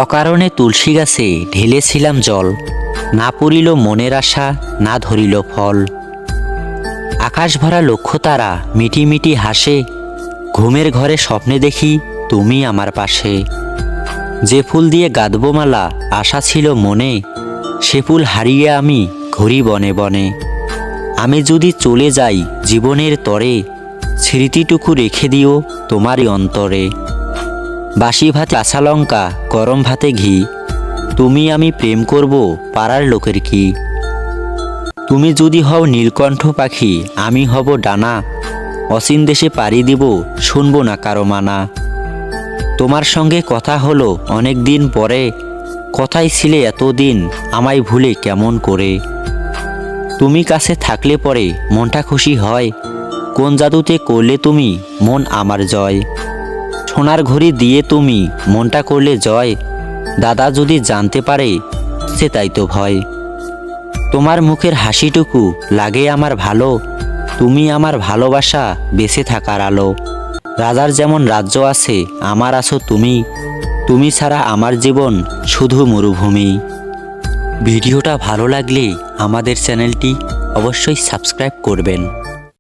অকারণে তুলসী গাছে ঢেলেছিলাম জল, না পড়িল মনের আশা, না ধরিল ফল। আকাশ ভরা লক্ষ্য তারা মিটি মিটি হাসে, ঘুমের ঘরে স্বপ্নে দেখি তুমি আমার পাশে। যে ফুল দিয়ে গাঁথব মালা আশা ছিল মনে, সে ফুল হারিয়ে আমি ঘুরি বনে বনে। আমি যদি চলে যাই জীবনের তরে, স্মৃতিটুকু রেখে দিও তোমারই অন্তরে। বাসি ভাতে কাঁচা লঙ্কা, গরম ভাতে ঘি, তুমি আমি প্রেম করব পাড়ার লোকের কি। তুমি যদি হও নীলকণ্ঠ পাখি, আমি হব ডানা, অসীম দেশে পাড়ি দিব শুনবো না কারো মানা। তোমার সঙ্গে কথা হলো অনেক দিন পরে, কথাই ছিলে এতদিন আমায় ভুলে কেমন করে। তুমি কাছে থাকলে পরে মনটা খুশি হয়, কোন জাদুতে করলে তুমি মন আমার জয়। সোনার ঘড়ি দিয়ে তুমি মনটা করলে জয়, দাদা যদি জানতে পারে সে তাই তো ভয়। তোমার মুখের হাসিটুকু লাগে আমার ভালো, তুমি আমার ভালোবাসা বেঁচে থাকার আলো। রাজার যেমন রাজ্য আছে আমার আছো তুমি, তুমি ছাড়া আমার জীবন শুধু মরুভূমি। ভিডিওটা ভালো লাগলে আমাদের চ্যানেলটি অবশ্যই সাবস্ক্রাইব করবেন।